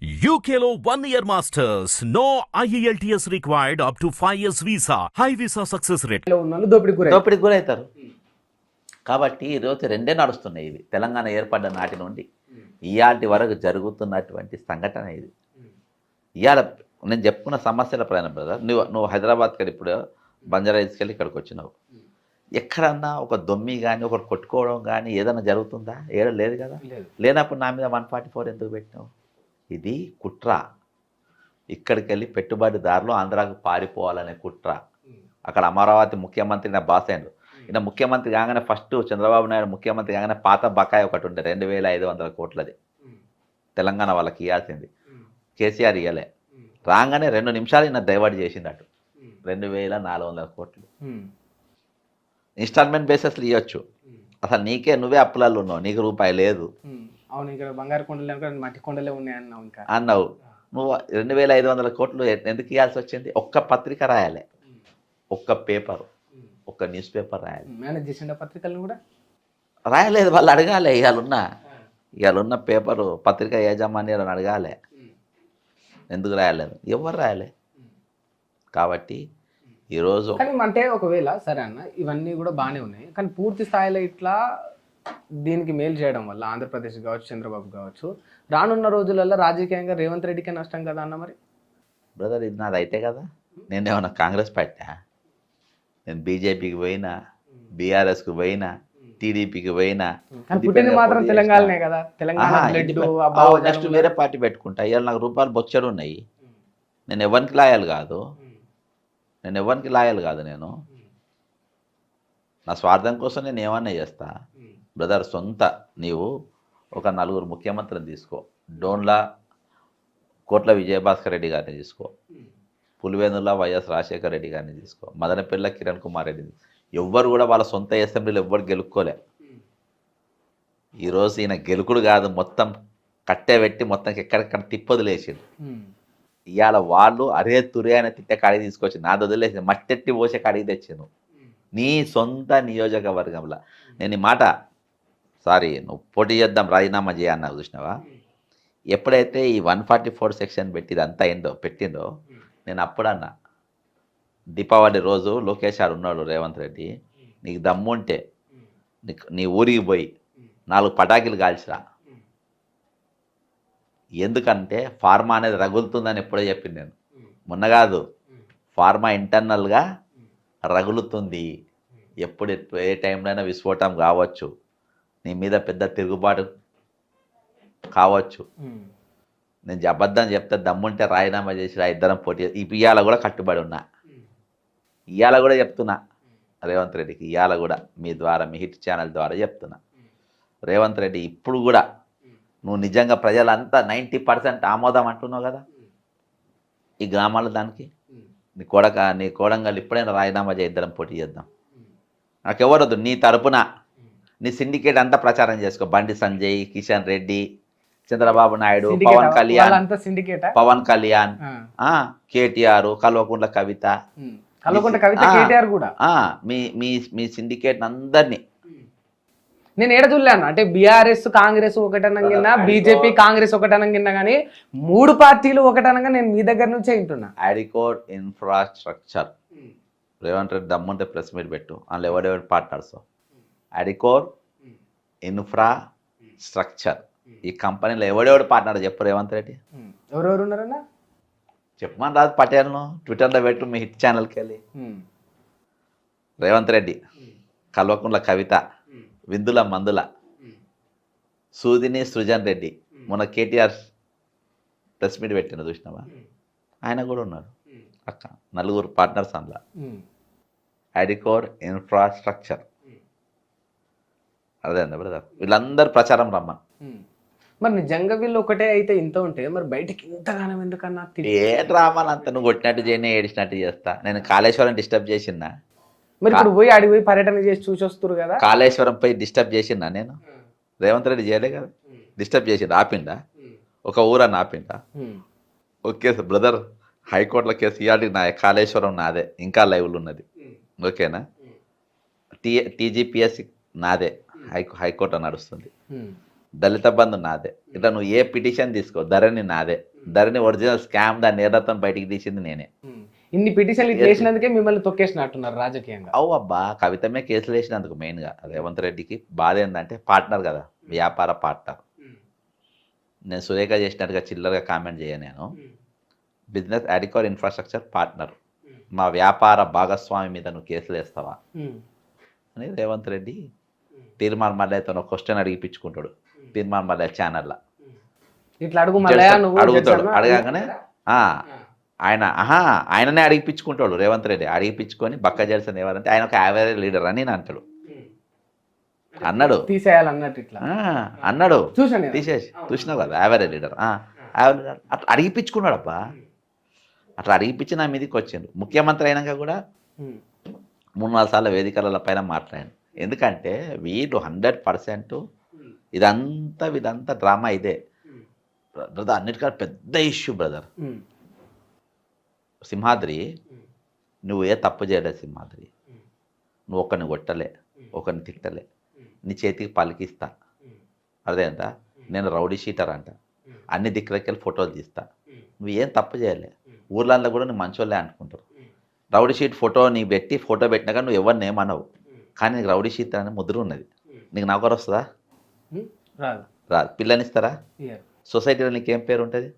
UKLO 1 year masters. No IELTS required up to 5 years visa. High visa success rate. లో ఉన్నోళ్ళు దోపిడీకి గురయ్యారు. దోపిడీకి గురవుతారు. కాబట్టి ఈరోజు రెండే నడుస్తున్నాయి ఇవి. తెలంగాణ ఏర్పడ్డ నాటి నుండి ఇయాటి వరకు జరుగుతున్నటువంటి సంఘటన ఇది. ఇవాళ నేను చెప్పుకున్న సమస్యల ప్రయాణం బ్రదర్. నువ్వు హైదరాబాద్కి వెళ్ళి ఇప్పుడు బంజారా హిల్స్కి వెళ్ళి ఇక్కడికి వచ్చినావు. ఎక్కడన్నా ఒక దొమ్మి కానీ ఒకటి కొట్టుకోవడం కానీ ఏదైనా జరుగుతుందా? ఏదో లేదు కదా. లేనప్పుడు నా మీద 144 ఎందుకు పెట్టినావు? ఇది కుట్ర. ఇక్కడికి వెళ్ళి పెట్టుబడిదారులు ఆంధ్రాకు పారిపోవాలనే కుట్ర. అక్కడ అమరావతి ముఖ్యమంత్రి నా బాస్ అయ్యాడు. ఈయన ముఖ్యమంత్రి కాగానే ఫస్ట్ చంద్రబాబు నాయుడు ముఖ్యమంత్రి కాగానే పాత బకాయి ఒకటి ఉండే 2500 కోట్లది తెలంగాణ వాళ్ళకి ఇవ్వాల్సింది. కేసీఆర్ ఇవ్వలే. రాగానే 2 నిమిషాలు ఈయన డైవర్ట్ చేసిండట 2400 కోట్లు. ఇన్స్టాల్మెంట్ బేసిస్లు ఇవ్వచ్చు. అసలు నువ్వే అప్పులలో ఉన్నావు, నీకు రూపాయి లేదు. అవును, ఇక్కడ బంగారు కొండలు మట్టి కొండలే ఉన్నాయి అన్నావు. ఇంకా అన్నావు. నువ్వు 2500 కోట్లు ఎందుకు ఇవ్వాల్సి వచ్చింది? ఒక్క పత్రిక రాయాలి, ఒక్క పేపర్, ఒక్క న్యూస్ పేపర్ రాయాలి. మేనేజ్ చేసిన పత్రికలను కూడా రాయలేదు. వాళ్ళు అడగాలి. ఇవాళున్న పేపరు పత్రిక యాజమాన్యాలను అడగాలి ఎందుకు రాయలేదు. ఎవరు రాయలే. కాబట్టి ఈరోజు కానీ అంటే ఒకవేళ సరే అన్న, ఇవన్నీ కూడా బాగానే ఉన్నాయి, కానీ పూర్తి స్థాయిలో ఇట్లా దీనికి మేలు చేయడం వల్ల ఆంధ్రప్రదేశ్ కావచ్చు, చంద్రబాబు కావచ్చు, రానున్న రోజులలో రాజకీయంగా రేవంత్ రెడ్డికే నష్టం కదా అన్న. మరి బ్రదర్ ఇది నాది అయితే కదా. నేను ఏమన్నా కాంగ్రెస్ పెట్టా? నేను బీజేపీకి పోయినా, బీఆర్ఎస్కి పోయినా, టీడీపీకి పోయినా, పుట్టింది మాత్రం తెలంగాణనే కదా. తెలంగాణ నెక్స్ట్ వేరే పార్టీ పెట్టుకుంటా. ఇవాళ నాకు రూపాయలు బొచ్చడు ఉన్నాయి. నేను ఎవరికి లాయల్ కాదు. నేను నా స్వార్థం కోసం నేను ఏమన్నా చేస్తా. బ్రదర్ నీవు ఒక 4 ముఖ్యమంత్రిని తీసుకో. డోన్లా కోట్ల విజయభాస్కర్ రెడ్డి గారిని తీసుకో, పులివెందుల వైఎస్ రాజశేఖర రెడ్డి గారిని తీసుకో, మదనపల్లి కిరణ్ కుమార్ రెడ్డిని. ఎవ్వరు కూడా వాళ్ళ సొంత అసెంబ్లీలో ఎవ్వరు గెలుక్కోలే. ఈరోజు ఈయన గెలుకుడు కాదు, మొత్తం కట్టెబెట్టి మొత్తం ఎక్కడెక్కడ తిప్పొదిలేసిండు. ఇవాళ వాళ్ళు అరే తురే అని తిట్టే కాడికి తీసుకొచ్చి నాది వదిలేసి మట్టెట్టి పోసే కాడికి తెచ్చాను. నీ సొంత నియోజకవర్గంలో నేను ఈ మాట నువ్వు పోటీ చేద్దాం రాజీనామా చేయన్నా చూసినావా? ఎప్పుడైతే ఈ 144 సెక్షన్ పెట్టిందో నేను అప్పుడన్నా దీపావళి రోజు లోకేష్ గారు ఉన్నాడు, రేవంత్ రెడ్డి, నీకు దమ్ముంటే నీ ఊరికి పోయి 4 పటాకులు కాల్చిరా. ఎందుకంటే ఫార్మా అనేది రగులుతుందని ఎప్పుడో చెప్పింది నేను. మొన్న కాదు, ఫార్మా ఇంటర్నల్గా రగులుతుంది. ఎప్పుడు ఏ టైంలో అయినా విస్ఫోటం కావచ్చు, నీ మీద పెద్ద తిరుగుబాటు కావచ్చు. నేను అబద్ధం చెప్తే దమ్ముంటే రాజీనామా చేసి ఇద్దరం పోటీ. ఇవాళ కూడా కట్టుబడి ఉన్నా. ఇవాళ కూడా చెప్తున్నా రేవంత్ రెడ్డికి, ఇవాళ కూడా మీ ద్వారా, మీ హిట్ ఛానల్ ద్వారా చెప్తున్నా, రేవంత్ రెడ్డి ఇప్పుడు కూడా నువ్వు నిజంగా ప్రజలంతా 90% ఆమోదం అంటున్నావు కదా ఈ గ్రామాల దానికి, నీ కోడంగల్ ఇప్పుడైనా రాజీనామా చేయి, ఇద్దరం పోటీ చేద్దాం. నాకెవరొద్దు. నీ తరపున నీ సిండికేట్ అంతా ప్రచారం చేసుకో. బండి సంజయ్, కిషన్ రెడ్డి, చంద్రబాబు నాయుడు, పవన్ కళ్యాణ్, కేటీఆర్, కల్వకుంట్ల కవిత, కేటీఆర్ కూడా మీ సిండికేట్ అందరినీ నేను ఏడ చూడలేను. అంటే బీఆర్ఎస్ కాంగ్రెస్ ఒకటనగినా, బీజేపీ కాంగ్రెస్ ఒకటనగినా, కానీ 3 పార్టీలు ఒకటనగా నేను మీ దగ్గర నుంచే వింటున్నా. అడికోట్ ఇన్ఫ్రాస్ట్రక్చర్ రేవంత్ రెడ్డి దమ్ముంటే ప్రెస్ మీట్ పెట్టు. అందులో ఎవరెవరి పార్ట్నర్స్. అడికోర్ ఇన్ఫ్రాస్ట్రక్చర్ ఈ కంపెనీలో ఎవడెవడు పార్ట్నర్ చెప్పు రేవంత్ రెడ్డి. ఎవరెవరు ఉన్నారన్నా చెప్పమని రాదు. పటేల్ను ట్విట్టర్లో పెట్టు, మీ హిట్ ఛానల్కి వెళ్ళి. రేవంత్ రెడ్డి, కల్వకుంట్ల కవిత, విందుల మందుల, సూదిని సృజన్ రెడ్డి, మొన్న కేటీఆర్ ప్రెస్ మీట్ పెట్టిన చూసినావా? ఆయన కూడా ఉన్నారు. అక్క 4 పార్ట్నర్స్ అందులో. అడికోర్ ఇన్ఫ్రాస్ట్రక్చర్ అదే అండి బ్రదర్. వీళ్ళందరూ ప్రచారం రమ్మని. మరి నిజంగా వీళ్ళు ఒకటే అయితే ఇంత ఉంటే మరి బయటకి ఇంతగానం ఎందుకన్నా? ఏ డ్రామాలు అంత నువ్వు కొట్టినట్టు చేయని, ఏడిచినట్టు చేస్తా. నేను కాళేశ్వరం డిస్టర్బ్ చేసినా? మరి ఇప్పుడు పోయి అడిగి పోయి పర్యటన చేసి చూసి వస్తారు కదా. కాళేశ్వరం పోయి డిస్టర్బ్ చేసిందా నేను? రేవంత్ రెడ్డి చేయలే కదా. డిస్టర్బ్ చేసిండు. ఆపిండా? ఒక ఊరని ఆపిండా? ఓకే బ్రదర్, హైకోర్టులో కేసు ఇవాళ నా కాళేశ్వరం నాదే, ఇంకా లైవ్లు ఉన్నది. ఓకేనా? టీజీపీఎస్ నాదే, హైకోర్టు నడుస్తుంది. దళిత బంధు నాదే. ఇట్లా నువ్వు ఏ పిటిషన్ తీసుకో, ధరణి నాదే. ధరణి ఒరిజినల్ స్కామ్, దాన్ని నేరత్వం బయటికి తీసింది నేనే. ఇన్ని పిటిషన్లు ఇట్లా వేసినందుకే మిమ్మల్ని తొక్కేసినట్టున్నారు రాజకీయంగా. అవు అబ్బా, కవితమే కేసులు వేసినందుకు మెయిన్గా రేవంత్ రెడ్డికి బాధ ఏంటంటే పార్ట్నర్ కదా, వ్యాపార పార్ట్నర్. నేను సురేఖ చేసినట్టుగా చిల్లరగా కామెంట్ చేయను. నేను బిజినెస్ అడిక్వర్ ఇన్ఫ్రాస్ట్రక్చర్ పార్ట్నర్, మా వ్యాపార భాగస్వామి మీద నువ్వు కేసులు వేస్తావా అని రేవంత్ రెడ్డి తీర్మాన్ మల్లయ్యతో ఒక క్వశ్చన్ అడిగిపించుకుంటాడు. తీర్మాన్ మల్లయ్య ఛానల్లో ఇట్లా అడుగు మల్లయ్య నువ్వు అడుగుతాడు. జడ్సన్ అడగానే ఆయననే అడిగిపించుకుంటాడు రేవంత్ రెడ్డి. అడిగిపించుకొని బక్క జడ్సన్ ఎవరంటే ఆయన ఒక యావరేజ్ లీడర్ అని నేను అంటాడు. అన్నాడు తీసేయాలన్నట్టు ఇట్లా అన్నాడు. చూసాను తీసేసి చూసినావు కదా, యావరేజ్ లీడర్. అట్లా అడిగిపించుకున్నాడు అబ్బా. అట్లా అడిగిపించి నా మీదకి వచ్చిండు. ముఖ్యమంత్రి అయినాక కూడా 3-4 సార్లు వేదికల పైన మాట్లాడాను. ఎందుకంటే వీళ్ళు 100% ఇదంతా డ్రామా ఇదే బ్రదర్. అన్నిటికన్నా పెద్ద ఇష్యూ బ్రదర్ సింహాద్రి. నువ్వు ఏ తప్పు చేయలేదు సింహాద్రి. నువ్వు ఒకరిని కొట్టలే, ఒకరిని తిట్టలే, నీ చేతికి పలికిస్తా, అదేంటా నేను రౌడీ షీటర్ అంట, అన్ని దిక్కులకెళ్ళి ఫోటోలు తీస్తా. నువ్వు ఏం తప్పు చేయలే. ఊర్లలో కూడా నువ్వు మంచోళ్ళే అనుకుంటారు. రౌడీ షీట్ ఫోటో నీకు పెట్టి ఫోటో పెట్టినాక నువ్వు ఎవరిని ఏమనవు, కానీ నీకు రౌడీ షీట్ అనే ముద్ర ఉన్నది. నీకు నౌకరు వస్తుందా? రాదు. పిల్లనిస్తారా? సొసైటీలో నీకేం పేరు ఉంటుంది?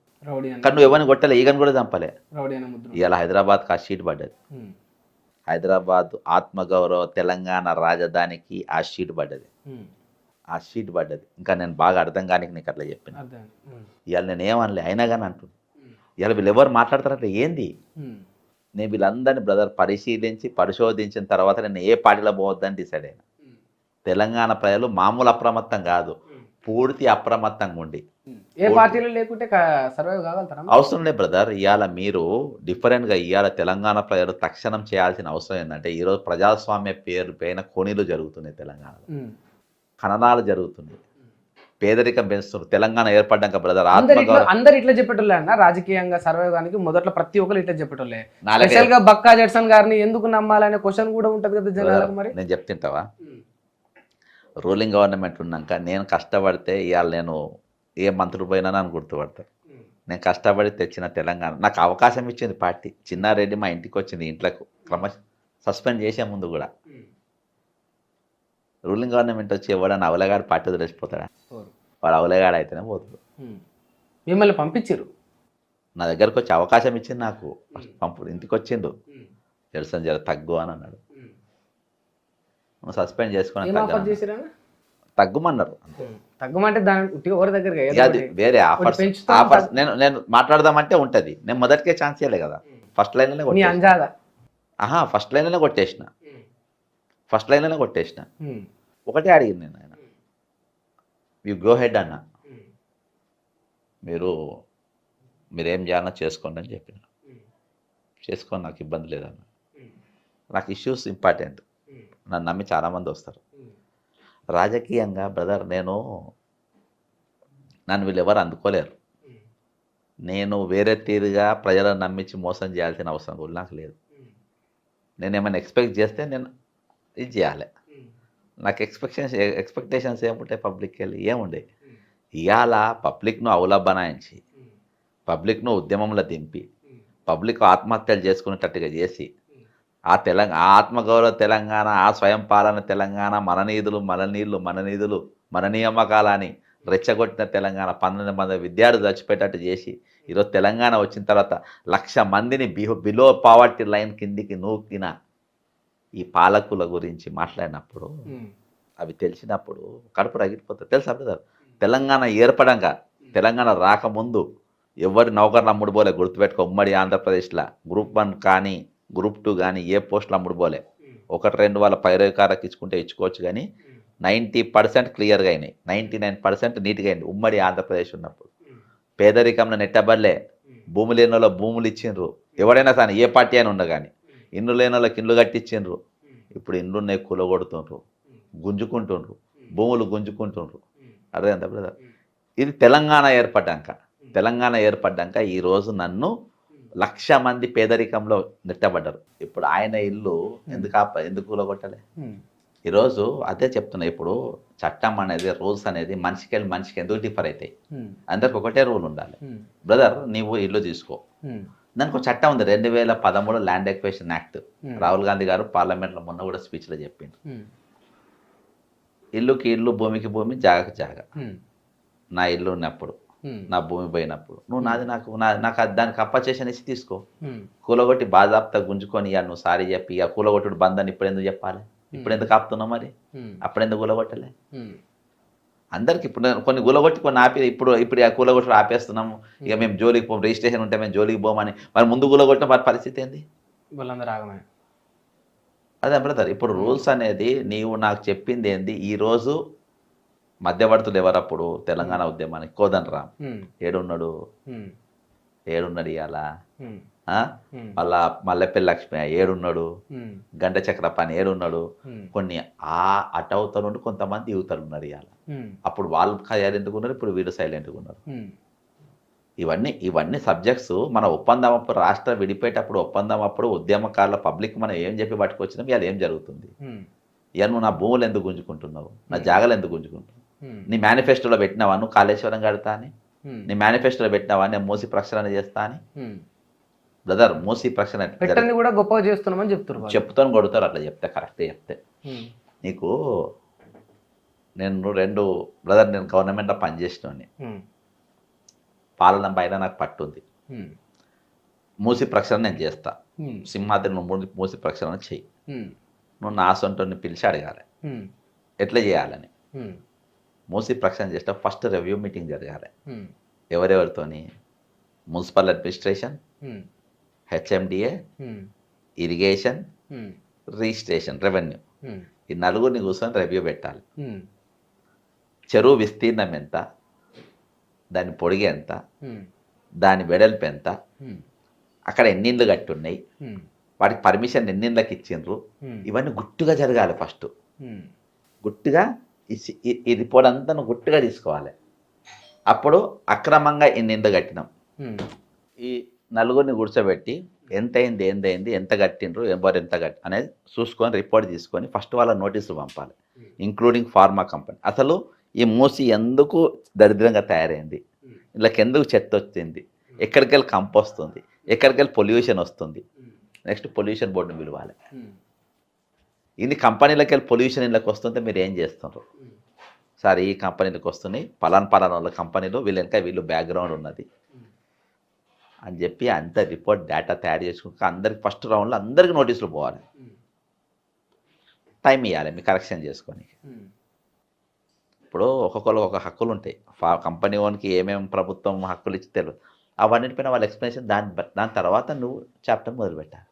కానీ నువ్వు ఎవరిని కొట్టలే, ఈగని కూడా చంపలే. ఇవాళ హైదరాబాద్కి ఆ షీట్ పడ్డది. హైదరాబాద్ ఆత్మగౌరవ తెలంగాణ రాజధానికి ఆ షీట్ పడ్డది. ఇంకా నేను బాగా అర్థం కానీ నీకు అట్లా చెప్పిన. ఇవాళ నేను ఏమనలే, అయినా కానీ అంటున్నాను. ఇవాళ వీళ్ళు ఎవరు మాట్లాడతారంటే ఏంది? నేను వీళ్ళందరినీ బ్రదర్ పరిశోధించిన తర్వాత నేను ఏ పార్టీలో పోవద్దని డిసైడ్ అయినా. తెలంగాణ ప్రజలు మామూలు అప్రమత్తం కాదు, పూర్తి అప్రమత్తంగా ఉండి ఏ పార్టీలో లేకుంటే సర్వైవ్ కాగలుగుతారా? అవసరం లేదు బ్రదర్. ఇవాళ మీరు డిఫరెంట్గా ఇవాళ తెలంగాణ ప్రజలు తక్షణం చేయాల్సిన అవసరం ఏంటంటే, ఈరోజు ప్రజాస్వామ్య పేరు పైన కొనీలు జరుగుతున్నాయి తెలంగాణలో, ఖననాలు జరుగుతున్నాయి, పేదరికం పెంచుతున్నారు. తెలంగాణ ఏర్పడ్డాక బ్రదర్ అందరు ఇట్లా చెప్పేటోళ్ళే అన్న. రాజకీయంగా సర్వైవ్ కానీ మొదట్లో ప్రతి ఒక్కరు ఇట్లా చెప్పేటోళ్ళే. స్పెషల్ గా బక్కా జడ్సన్ గారిని ఎందుకు నమ్మాలనే క్వశ్చన్ కూడా ఉంటది కదా జనాలకు. మరి నేను చెప్తుంటావా, రూలింగ్ గవర్నమెంట్ ఉన్నాక నేను కష్టపడితే ఇవాళ నేను ఏ మంత్రులు పోయినా నన్ను గుర్తుపడతారు. నేను కష్టపడి తెచ్చిన తెలంగాణ నాకు అవకాశం ఇచ్చింది పార్టీ. చిన్నారెడ్డి మా ఇంటికి వచ్చింది, ఇంట్లోకి సస్పెండ్ చేసే ముందు కూడా. రూలింగ్ గవర్నమెంట్ వచ్చి ఎవడన్నా అవలగాడు పార్టీ వదిలేసిపోతాడా? వాడు అవలగాడు అయితేనే పోతాడు. మిమ్మల్ని పంపించారు, నా దగ్గరకు వచ్చి అవకాశం ఇచ్చింది నాకు. పంపుడు ఇంటికి వచ్చిండు, జడ్సన్ జర తగ్గు అని అన్నాడు. సస్పెండ్ చేసుకుని తగ్గుమన్నారు. తగ్గమంటే దాని ఎవరి దగ్గర అది వేరే ఆఫర్స్ నేను మాట్లాడదామంటే ఉంటుంది. నేను మొదటికే ఛాన్స్ ఇవ్వలే కదా, ఫస్ట్ లైన్లోనే కొట్టేసిన. ఒకటే అడిగింది నేను, ఆయన యూ గో హెడ్ అన్న, మీరేం చేయాలన్నా చేసుకోండి అని చెప్పిన. చేసుకోండి, నాకు ఇబ్బంది లేదన్న. నాకు ఇష్యూస్ ఇంపార్టెంట్, నన్ను నమ్మి చాలామంది వస్తారు. రాజకీయంగా బ్రదర్ నన్ను వీళ్ళు ఎవరు అందుకోలేరు. నేను వేరే తీరుగా ప్రజలను నమ్మించి మోసం చేయాల్సిన అవసరం కూడా నాకు లేదు. నేను ఏమైనా ఎక్స్పెక్ట్ చేస్తే నేను ఇది చేయాలి. నాకు ఎక్స్పెక్టేషన్స్ ఏముంటాయి పబ్లిక్కి వెళ్ళి? ఏముండే. ఇవాళ పబ్లిక్ను అవలబనాయించి, పబ్లిక్ను ఉద్యమంలో దింపి, పబ్లిక్ ఆత్మహత్యలు చేసుకునేటట్టుగా చేసి, ఆ ఆత్మగౌరవ తెలంగాణ, ఆ స్వయం పాలన తెలంగాణ, మన నీళ్లు మన నియామకాలని రెచ్చగొట్టిన తెలంగాణ, 12 మంది విద్యార్థులు చచ్చిపోయేటట్టు చేసి, ఈరోజు తెలంగాణ వచ్చిన తర్వాత 1,00,000 మందిని బిలో పావర్టీ లైన్ కిందికి నూకిన ఈ పాలకుల గురించి మాట్లాడినప్పుడు, అవి తెలిసినప్పుడు కడుపు రగిలిపోతుంది. తెలుసా బ్రదర్? తెలంగాణ ఏర్పడంగా, తెలంగాణ రాకముందు ఎవరి నౌకర్లు అమ్ముడు పోలే. గుర్తుపెట్టుకో, ఉమ్మడి ఆంధ్రప్రదేశ్లో గ్రూప్ 1 కానీ గ్రూప్ 2 కానీ ఏ పోస్టులు అమ్ముడు పోలే. 1-2 వాళ్ళ పైరవికారకు ఇచ్చుకోవచ్చు, కానీ 90% క్లియర్గా అయినాయి, 99% నీట్గా అయింది ఉమ్మడి ఆంధ్రప్రదేశ్ ఉన్నప్పుడు. పేదరికంలో నెట్టబడలే, భూమి లేని వాళ్ళ భూములు ఇచ్చిండ్రు. ఎవడైనా కానీ ఏ పార్టీ అయినా ఉండ కానీ, ఇండ్లు లేని వాళ్ళకి ఇండ్లు కట్టించిండ్రు. ఇప్పుడు ఇండ్లు ఉన్నాయి కూలగొడుతుండ్రు, గుంజుకుంటుండ్రు, భూములు గుంజుకుంటుండ్రు. అర్థమైందా బ్రదర్? ఇది తెలంగాణ ఏర్పడ్డాక ఈరోజు నన్ను 1,00,000 మంది పేదరికంలో నెట్టబడ్డారు. ఇప్పుడు ఆయన ఇల్లు ఎందుకు కూలగొట్టలే? ఈరోజు అదే చెప్తున్నా. ఇప్పుడు చట్టం అనేది రూల్స్ అనేది మనిషికి ఎందుకు డిఫర్ అవుతాయి? అందరికి ఒకటే రూల్ ఉండాలి. బ్రదర్, నీవు ఇల్లు తీసుకో, దానికి ఒక చట్టం ఉంది 2013 land equation act. Rahul Gandhi గారు పార్లమెంట్లో మొన్న కూడా స్పీచ్లో చెప్పిండు, ఇల్లుకి ఇల్లు, భూమికి భూమి, జాగకి జాగ. నా ఇల్లు ఉన్నప్పుడు, నా భూమి పోయినప్పుడు నువ్వు నాకు దానికి అప్పచేషన్ ఇచ్చి తీసుకో. కూలగొట్టి బాజాప్తా గుంజుకొని ఇక నువ్వు సారీ చెప్పి ఇక కూలగొట్టుడు బందని ఇప్పుడు ఎందుకు చెప్పాలి? ఇప్పుడు ఎందుకు ఆపుతున్నావు మరి? అప్పుడెందుకు కూలగొట్టలే? అందరికి ఇప్పుడు కొన్ని కూలగొట్టి కొన్ని ఆపి ఇప్పుడు ఆ కూలగొట్టుడు ఆపేస్తున్నాము, ఇక మేము జోలికి పోం, రిజిస్ట్రేషన్ ఉంటే మేము జోలికి పోమని మరి ముందు కూలగొట్టిన వారి పరిస్థితి ఏంది? అదే బ్రదర్, ఇప్పుడు రూల్స్ అనేది నీవు నాకు చెప్పింది ఏంది? ఈరోజు మధ్యవర్తులు ఎవరప్పుడు తెలంగాణ ఉద్యమానికి కోదండరామ్ ఏడున్నాడు ఇవాళ, మళ్ళా మల్లెపల్లి లక్ష్మి ఏడున్నాడు, గంట చక్రపాణి ఏడున్నాడు, కొన్ని అటవుతల నుండి కొంతమంది యువతలు ఉన్నారు ఇవాళ. అప్పుడు వాళ్ళు సైలెంట్గా ఉన్నారు, ఇప్పుడు వీళ్ళు సైలెంట్గా ఉన్నారు. ఇవన్నీ సబ్జెక్ట్స్ మన ఒప్పందం అప్పుడు, రాష్ట్రం విడిపోయేటప్పుడు ఒప్పందం అప్పుడు ఉద్యమకారుల పబ్లిక్ మనం ఏం చెప్పి పట్టుకొచ్చినాం, ఇవాళ ఏం జరుగుతుంది? ఇవాళ నువ్వు నా భూములు ఎందుకు గుంజుకుంటున్నావు, నా జాగాలు ఎందుకు గుంజుకుంటున్నావు? నీ మేనిఫెస్టోలో పెట్టినావా నువ్వు కాళేశ్వరం కడతా అని? నీ మేనిఫెస్టోలో పెట్టినావా నేను మూసి ప్రక్షాళన చేస్తా అని? బ్రదర్, మూసి ప్రక్షాళన కూడా గొప్పగా చేస్తున్నామని చెప్తాను, కొడుతారు అట్లా చెప్తే, కరెక్టే చెప్తే. నీకు నేను బ్రదర్, నేను గవర్నమెంట్లో పనిచేసినోని, పాలన పైన నాకు పట్టుంది. మూసి ప్రక్షాళన నేను చేస్తా, సింహాద్రి నువ్వు మూసి ప్రక్షాళన చెయ్యి. నువ్వు నా సొంటని పిలిచి అడగాలి ఎట్లా చేయాలని. మూసి ప్రక్షాళన చేస్తే ఫస్ట్ రివ్యూ మీటింగ్ జరగాలి. ఎవరెవరితోని? Municipal administration, HMDA, irrigation, registration, revenue, ఈ నలుగురిని కూర్చొని రివ్యూ పెట్టాలి. చెరువు విస్తీర్ణం ఎంత, దాని పొడిగి ఎంత, దాని వెడల్పు ఎంత, అక్కడ ఎన్ని ఇండ్లు కట్టి ఉన్నాయి, వాటికి పర్మిషన్ ఎన్ని ఇండ్లకి ఇచ్చిండ్రు, ఇవన్నీ గుట్టుగా జరగాలి. ఫస్ట్ గుట్టుగా ఈ రిపోర్ట్ అంతా నువ్వు గుట్టుగా తీసుకోవాలి. అప్పుడు అక్రమంగా ఇన్ని ఇండ్లు కట్టినాం, ఈ నలుగురిని కూర్చోబెట్టి ఎంత అయింది, ఏందైంది, ఎంత కట్టిండ్రు, ఎవరు ఎంత కట్టి అనేది చూసుకొని రిపోర్ట్ తీసుకొని ఫస్ట్ వాళ్ళ నోటీసులు పంపాలి, ఇంక్లూడింగ్ ఫార్మా కంపెనీ. అసలు ఈ మూసి ఎందుకు దరిద్రంగా తయారైంది, వీళ్ళకి ఎందుకు చెత్త వచ్చింది, ఎక్కడికి వెళ్ళి కంపు వస్తుంది, ఎక్కడికి వెళ్ళి పొల్యూషన్ వస్తుంది, నెక్స్ట్ పొల్యూషన్ బోర్డుని పిలవాలి. ఇన్ని కంపెనీలకి వెళ్ళి పొల్యూషన్ ఇళ్ళకి వస్తుంటే మీరు ఏం చేస్తున్నారు? సార్, ఈ కంపెనీలకు వస్తున్నాయి, పలానా వాళ్ళ కంపెనీలో వీళ్ళు బ్యాక్గ్రౌండ్ ఉన్నది అని చెప్పి అంత రిపోర్ట్ డేటా తయారు చేసుకుంటే అందరికి ఫస్ట్ రౌండ్లో అందరికి నోటీసులు పోవాలి. టైం ఇవ్వాలి మీ కరెక్షన్ చేసుకొని. ఇప్పుడు ఒక్కొక్కరు ఒక హక్కులు ఉంటాయి, కంపెనీ ఓన్కి ఏమేమి ప్రభుత్వం హక్కులు ఇచ్చి తెలియదు, అవన్నిటిపైన వాళ్ళ ఎక్స్ప్లెనేషన్. దాని తర్వాత నువ్వు చాప్టర్ మొదలుపెట్టాలి.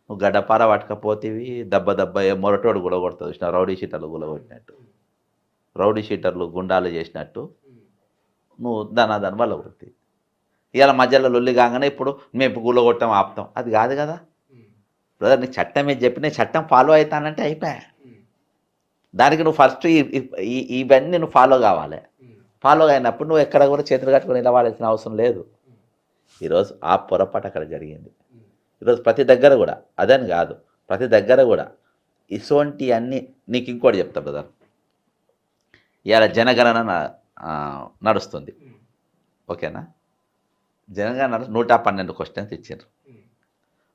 నువ్వు గడ్డపార పట్టకపోతేవి దెబ్బ మొరటోడు గులగొడుతుంది చూసిన, రౌడీ షీటర్లు గులగొట్టినట్టు, రౌడీ షీటర్లు గుండాలు చేసినట్టు నువ్వు దాని వల్ల కొడుతుంది. ఇవాళ మధ్యలో లొల్లి కాగానే ఇప్పుడు మేము గులగొట్టం ఆపుతాం, అది కాదు కదా బ్రదర్. నీకు చట్టం ఏది చెప్పిన చట్టం ఫాలో అవుతానంటే అయిపోయా. దానికి నువ్వు ఫస్ట్ ఇవన్నీ నువ్వు ఫాలో కావాలి. ఫాలో అయినప్పుడు నువ్వు ఎక్కడ కూడా చేతులు కట్టుకొని నిలవాల్సిన అవసరం లేదు. ఈరోజు ఆ పొరపాటు అక్కడ జరిగింది. ఈరోజు ప్రతి దగ్గర కూడా అదని కాదు, ప్రతి దగ్గర కూడా ఇటువంటి అన్నీ. నీకు ఇంకోటి చెప్తా బ్రదర్, ఇవాళ జనగణన నడుస్తుంది, ఓకేనా? జనగణన 112 క్వశ్చన్స్ ఇచ్చారు.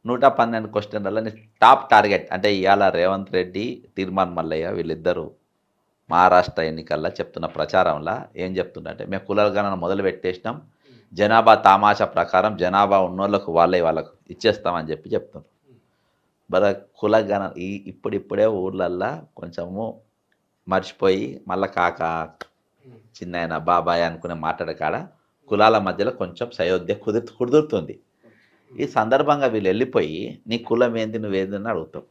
112 క్వశ్చన్లలో టాప్ టార్గెట్ అంటే ఇవాళ రేవంత్ రెడ్డి, తీర్మాన్ మల్లయ్య వీళ్ళిద్దరూ మహారాష్ట్ర ఎన్నికల్లో చెప్తున్న ప్రచారంలో ఏం చెప్తుందంటే, మేము కుల గణన మొదలు పెట్టేసినాం, జనాభా తామాషా ప్రకారం జనాభా ఉన్నోళ్ళకు వాళ్ళకు ఇచ్చేస్తామని చెప్తున్నారు. కుల గణన ఇప్పుడిప్పుడే ఊర్లల్లో కొంచెము మర్చిపోయి మళ్ళీ కాక చిన్నాయన బాబాయ్ అనుకునే మాట్లాడకాడ కులాల మధ్యలో కొంచెం సయోధ్య కుదురుతుంది. ఈ సందర్భంగా వీళ్ళు వెళ్ళిపోయి నీ కులం ఏంది, నువ్వేంది అని అడుగుతావు.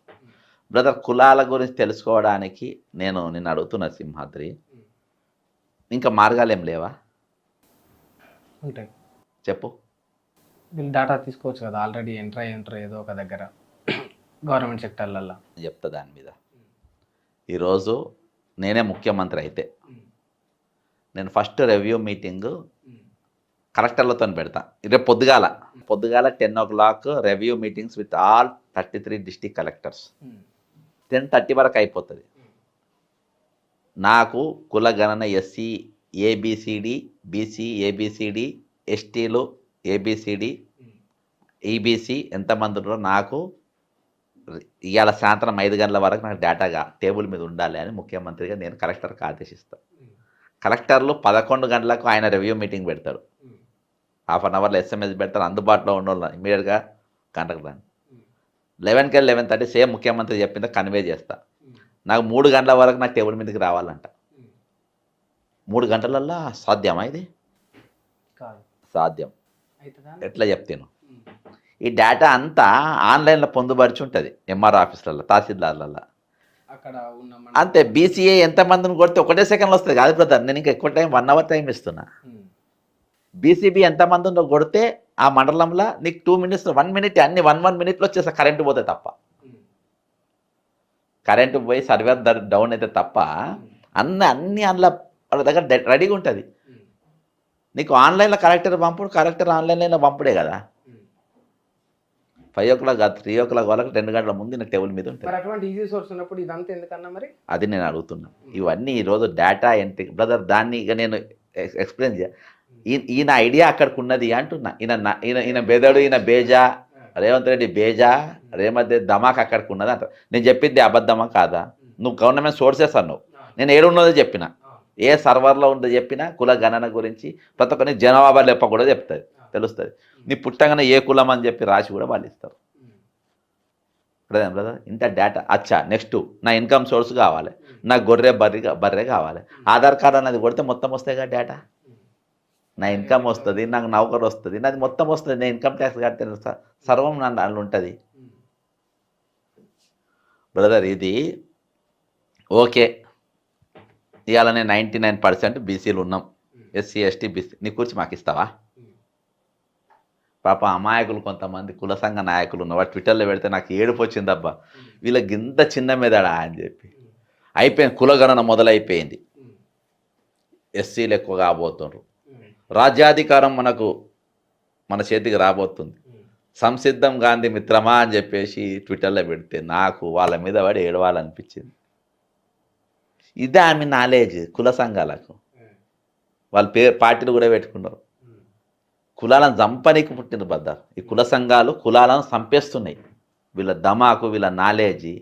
బ్రదర్, కులాల గురించి తెలుసుకోవడానికి నిన్ను అడుగుతున్నా సింహాద్రి, ఇంకా మార్గాలు ఏం లేవా? ఉంటాయి, చెప్పు. వీళ్ళు డేటా తీసుకోవచ్చు కదా, ఆల్రెడీ ఎంటర్ ఏదో ఒక దగ్గర గవర్నమెంట్ సెక్టర్లలో. చెప్తా దాని మీద. ఈరోజు నేనే ముఖ్యమంత్రి అయితే నేను ఫస్ట్ రివ్యూ మీటింగ్ కలెక్టర్లతో పెడతా. రేపు పొద్దుగాల 10 o'clock review meetings with all 33 district collectors. 10:30 వరకు అయిపోతుంది. నాకు కుల గణన ఎస్సీ ఏబిసిడి, బీసీ ఏబిసిడి, ఎస్టీలు ఏబిసిడి, ఈబీసీ ఎంతమంది ఉన్నారో నాకు ఇవాళ సాయంత్రం 5 గంటల వరకు నాకు డేటాగా టేబుల్ మీద ఉండాలి అని ముఖ్యమంత్రిగా నేను కలెక్టర్కి ఆదేశిస్తాను. కలెక్టర్లు 11 గంటలకు ఆయన రివ్యూ మీటింగ్ పెడతాడు. హాఫ్ అన్ అవర్లో ఎస్ఎంఎస్ పెడతారు. అందుబాటులో ఉన్న వాళ్ళు ఇమీడియట్గా గంటకు రాని 11కి 11:30 సేమ్ ముఖ్యమంత్రి చెప్పిందో కన్వే చేస్తా. నాకు 3 గంటల వరకు నా టేబుల్ మీదకి రావాలంట. 3 గంటలల్లో సాధ్యమా ఇది? సాధ్యం. ఎట్లా చెప్తాను? ఈ డేటా అంతా ఆన్లైన్లో పొందుపరిచి ఉంటుంది ఎంఆర్ఓ ఆఫీసులలో, తహసీల్దార్లలో. అంతే. బీసీఏ ఎంతమందిని కొడితే ఒకటే సెకండ్లో వస్తుంది కాదు బ్రదర్. నేను ఇంకా ఎక్కువ టైం 1 అవర్ టైం ఇస్తున్నా. బీసీబీ ఎంతమంది ఉందో కొడితే ఆ మండలంలో నీకు 2 మినిట్స్ 1 మినిట్ అన్ని 1 మినిట్లో వచ్చేసా కరెంటు పోతే తప్ప. కరెంటు పోయి సర్వర్ డౌన్ అయితే తప్ప అన్ని అందులో వాళ్ళ దగ్గర రెడీగా ఉంటుంది. నీకు ఆన్లైన్లో కలెక్టర్ పంపుడు, కలెక్టర్ ఆన్లైన్లో పంపుడే కదా. 5 o'clock కాదు 3 o'clock వాళ్ళకి 2 గంటల ముందు నా టేబుల్ మీద ఉంటుంది. అది నేను అడుగుతున్నా. ఇవన్నీ ఈరోజు డేటా ఎంట్రీ బ్రదర్. దాన్ని ఇక నేను ఎక్స్ప్లెయిన్ చేయ. ఈయన ఐడియా అక్కడికి ఉన్నది అంటున్నా. ఈయన బెదడు, ఈయన బేజా, రేవంత్ రెడ్డి బేజా, రేవంత్ ధమాక్ అక్కడికి ఉన్నది అంట. నేను చెప్పింది అబద్ధమా కాదా? నువ్వు గవర్నమెంట్ సోర్సెస్ అన్నావు. నేను ఏడు ఉన్నదో చెప్పిన, ఏ సర్వర్లో ఉందో చెప్పిన. కుల గణన గురించి ప్రతి ఒక్కరిని జనాభా లెప్ప కూడా చెప్తుంది, తెలుస్తుంది. నీ పుట్టగానే ఏ కులం అని చెప్పి రాసి కూడా వాళ్ళు ఇస్తారు. బ్రదర్ ఇంత డేటా. అచ్చా, నెక్స్ట్ నా ఇన్కమ్ సోర్స్ కావాలి, నా బర్రె కావాలి. ఆధార్ కార్డు అనేది కొడితే మొత్తం వస్తాయి కదా డేటా. నా ఇన్కమ్ వస్తుంది, నాకు నౌకరు వస్తుంది, నాది మొత్తం వస్తుంది. నేను ఇన్కమ్ ట్యాక్స్ కడితే సర్వం నా దాంట్లో ఉంటుంది. బ్రదర్ ఇది ఓకే. ఇవాళ నేను 99% బీసీలు ఉన్నాం, ఎస్సీ ఎస్టీ బీసీ. నీ కూర్చి మాకు ఇస్తావా? పాప అమాయకులు కొంతమంది కుల సంఘ నాయకులు ఉన్నవాడు ట్విట్టర్లో పెడితే నాకు ఏడుపు వచ్చిందబ్బా, వీళ్ళకి ఇంత చిన్న మెదడా అని చెప్పి. అయిపోయింది, కులగణన మొదలైపోయింది. ఎస్సీలు ఎక్కువ కాబోతున్నారు. రాజ్యాధికారం మన చేతికి రాబోతుంది. సంసిద్ధం గాంధీ మిత్రమా అని చెప్పేసి ట్విట్టర్లో పెడితే నాకు వాళ్ళ మీద పడి ఏడవాలనిపించింది. ఇదే ఆమె నాలెడ్జ్ కుల సంఘాలకు. వాళ్ళ పార్టీలు కూడా పెట్టుకున్నారు. కులాలను చంపనీకి పుట్టిన బద్ద ఈ కుల సంఘాలు కులాలను చంపేస్తున్నాయి. వీళ్ళ దమాకు, వీళ్ళ నాలెడ్జి.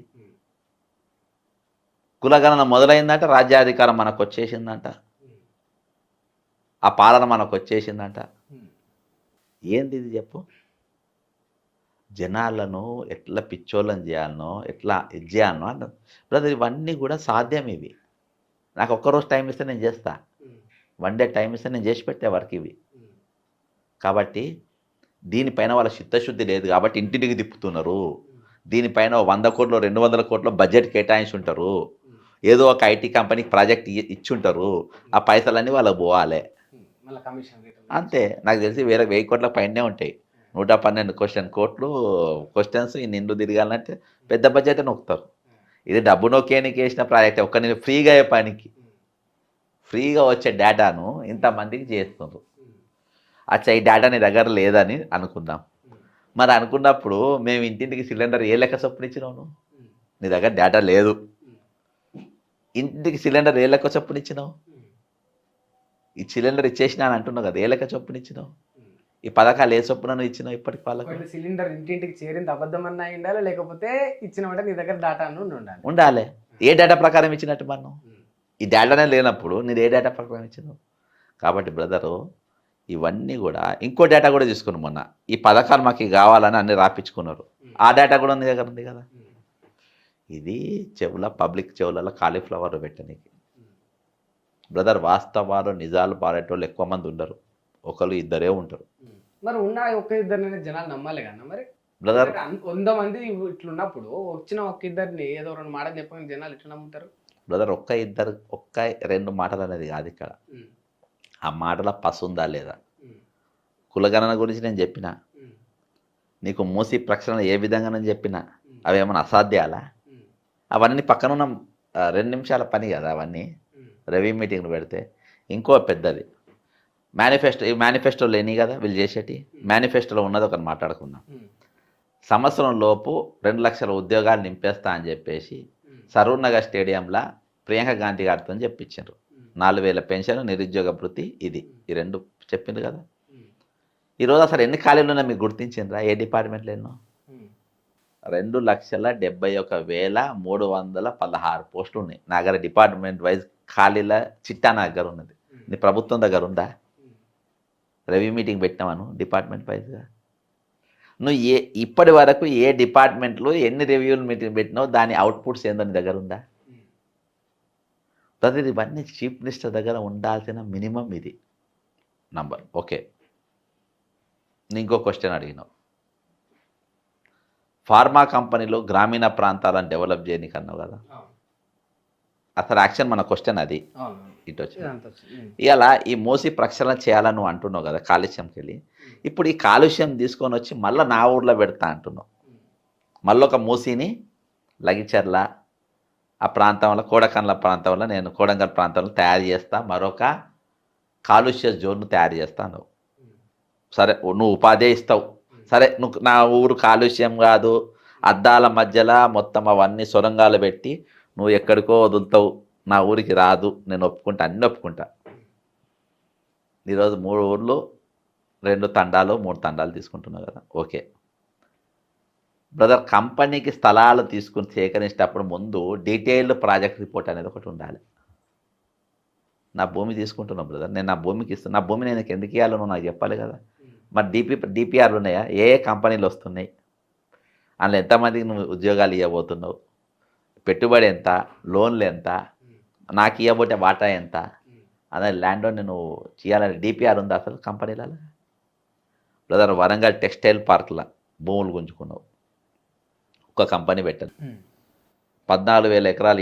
కులగణన మొదలైందంట, రాజ్యాధికారం మనకు వచ్చేసిందంట, ఆ పాలన మనకు వచ్చేసిందంట. ఏంది ఇది చెప్పు? జనాలను ఎట్లా పిచ్చోళ్ళని చేయాలనో, ఎట్లా ఇది చేయాలనో అన్న బ్రదర్. ఇవన్నీ కూడా సాధ్యం. ఇవి నాకు ఒక్కరోజు టైం ఇస్తే నేను చేస్తా. 1 day టైం ఇస్తే నేను చేసి పెట్టే వర్క్ ఇవి. కాబట్టి దీనిపైన వాళ్ళ చిత్తశుద్ధి లేదు కాబట్టి ఇంటింటికి తిప్పుతున్నారు. దీనిపైన 100 కోట్లు 200 కోట్ల బడ్జెట్ కేటాయించి ఉంటారు. ఏదో ఒక ఐటీ కంపెనీకి ప్రాజెక్ట్ ఇచ్చుంటారు. ఆ పైసలన్నీ వాళ్ళకి పోవాలి అంతే. నాకు తెలిసి 1000 కోట్ల పైనే ఉంటాయి. 112 క్వశ్చన్స్ ఈ నిండు తిరగాలంటే పెద్ద బడ్జెట్ నొక్కుతారు. ఇది డబ్బు నొక్కేనికి వేసిన ప్రాజెక్ట్. ఒక్క నేను ఫ్రీగా అయ్యే పనికి ఫ్రీగా వచ్చే డేటాను ఇంతమందికి చేస్తున్నారు. అచ్చా, ఈ డేటా నీ దగ్గర లేదని అనుకుందాం. మరి అనుకున్నప్పుడు మేము ఇంటింటికి సిలిండర్ ఏ లెక్క చొప్పున ఇచ్చినావు? నీ దగ్గర డేటా లేదు. ఇంటికి సిలిండర్ ఏ లెక్క చొప్పున ఇచ్చినావు? ఈ సిలిండర్ ఇచ్చేసినా అని అంటున్నావు కదా, ఏ లెక్క చొప్పున ఇచ్చినావు? ఈ పథకాలు ఏ చొప్పున ఇచ్చినావు ఇప్పటికి? వాళ్ళకి సిలిండర్ ఇంటింటికి చేరింది అబద్ధం అన్నా ఉండాలి, లేకపోతే ఇచ్చినవంటే నీ దగ్గర డేటా ఉండాలి. ఏ డేటా ప్రకారం ఇచ్చినట్టు మనం? ఈ డేటానే లేనప్పుడు నేను ఏ డేటా ప్రకారం ఇచ్చినావు? కాబట్టి బ్రదరు ఇవన్నీ కూడా ఇంకో డేటా కూడా తీసుకున్నాం. మొన్న ఈ పథకాలు మాకు కావాలని అన్ని రాపించుకున్నారు. ఆ డేటా కూడా నీ దగ్గర ఉంది కదా. ఇది పబ్లిక్ చెవులలో కాలీఫ్లవర్ పెట్టడానికి బ్రదర్. వాస్తవాలు నిజాలు పాడేటోళ్ళు ఎక్కువ మంది ఉండరు, ఒకరు ఇద్దరే ఉంటారు. మరి ఉన్న ఒక్క ఇద్దరిని జనాలు నమ్మాలి కన్నా. మరి బ్రదర్ 100 మంది ఇట్లున్నప్పుడు వచ్చిన ఒక్క ఇద్దరిని ఏదో 2 మాటలు చెప్పని జనాలు ఇట్లా నమ్ముతారు? బ్రదర్ ఒక్క 2 మాటలు అనేది కాదు ఇక్కడ. ఆ మాటల పసుందా లేదా? కులగణన గురించి నేను చెప్పిన, నీకు మూసి ప్రక్షాళన ఏ విధంగా నేను చెప్పిన, అవి ఏమైనా అసాధ్యాలా? అవన్నీ పక్కనున్న 2 నిమిషాల పని కదా. అవన్నీ రివ్యూ మీటింగ్లు పెడితే ఇంకో పెద్దది మేనిఫెస్టో లేని కదా వీళ్ళు చేసేటి. మేనిఫెస్టోలో ఉన్నది ఒకటి మాట్లాడుకుందాం. సంవత్సరం లోపు 2 లక్షల ఉద్యోగాలు నింపేస్తా అని చెప్పేసి సరూర్ నగర్ స్టేడియంలో ప్రియాంక గాంధీ గారితో చెప్పించారు. 4,000 పెన్షన్, నిరుద్యోగ భృతి, ఇది ఈ 2 చెప్పింది కదా. ఈరోజు అసలు ఎన్ని ఖాళీలు ఉన్నా మీకు గుర్తించిండ్రా? ఏ డిపార్ట్మెంట్లో ఎన్నో? 2,71,316 పోస్టులు ఉన్నాయి నా దగ్గర. డిపార్ట్మెంట్ వైజ్ ఖాళీల చిట్టా నా దగ్గర ఉన్నది. నీ ప్రభుత్వం దగ్గర ఉందా? రెవ్యూ మీటింగ్ పెట్టినావాను డిపార్ట్మెంట్ వైజ్గా? నువ్వు ఇప్పటి వరకు ఏ డిపార్ట్మెంట్లో ఎన్ని రివ్యూలు మీటింగ్ పెట్టినావు, దాని అవుట్పుట్స్ ఏందో నీ దగ్గర ఉందా? తదుపరి ఇవన్నీ చీఫ్ మినిస్టర్ దగ్గర ఉండాల్సిన మినిమం ఇది నంబర్. ఓకే, ఇంకో క్వశ్చన్ అడిగినావు. ఫార్మా కంపెనీలో గ్రామీణ ప్రాంతాలను డెవలప్ చేయనీకి అన్నావు కదా. అసలు యాక్షన్ మన క్వశ్చన్ అది ఇటు వచ్చింది. ఇలా ఈ మూసి ప్రక్షాళన చేయాలని నువ్వు అంటున్నావు కదా కాలుష్యంకి వెళ్ళి. ఇప్పుడు ఈ కాలుష్యం తీసుకొని వచ్చి మళ్ళీ నా ఊర్లో పెడతా అంటున్నావు. మళ్ళీ ఒక మూసిని లగిచర్ల ఆ ప్రాంతంలో, కోడకండ్ల ప్రాంతంలో, నేను కోడంగల్ ప్రాంతంలో తయారు చేస్తా, మరొక కాలుష్య జోన్ను తయారు చేస్తాను. సరే, నువ్వు ఉపాధి ఇస్తావు. సరే, నువ్వు నా ఊరు కాలుష్యం కాదు, అద్దాల మధ్యలో మొత్తం అవన్నీ సొరంగాలు పెట్టి నువ్వు ఎక్కడికో వదులుతావు, నా ఊరికి రాదు, నేను ఒప్పుకుంటా, అన్నీ ఒప్పుకుంటా. ఈరోజు 3 ఊర్లు 2 తండాలు 3 తండాలు తీసుకుంటున్నావు కదా. ఓకే బ్రదర్, కంపెనీకి స్థలాలు తీసుకుని సేకరించేటప్పుడు ముందు డీటెయిల్డ్ ప్రాజెక్ట్ రిపోర్ట్ అనేది ఒకటి ఉండాలి. నా భూమి తీసుకుంటున్నావు బ్రదర్, నేను నా భూమికి ఇస్తున్నా, నా భూమి నేను ఎందుకు ఇవ్వాలో నువ్వు నాకు చెప్పాలి కదా. మరి డిపిఆర్లు ఉన్నాయా? ఏ కంపెనీలు వస్తున్నాయి, అందులో ఎంతమందికి నువ్వు ఉద్యోగాలు ఇవ్వబోతున్నావు, పెట్టుబడి ఎంత, లోన్లు ఎంత, నాకు ఇవ్వబోతే వాటా ఎంత, అదే ల్యాండ్ నేను చేయాలని డిపిఆర్ ఉందా అసలు కంపెనీలలో? బ్రదర్, వరంగల్ టెక్స్టైల్ పార్క్లో భూములు గుంజుకున్నావు, ఒక కంపెనీ పెట్టాను, 14,000 ఎకరాలు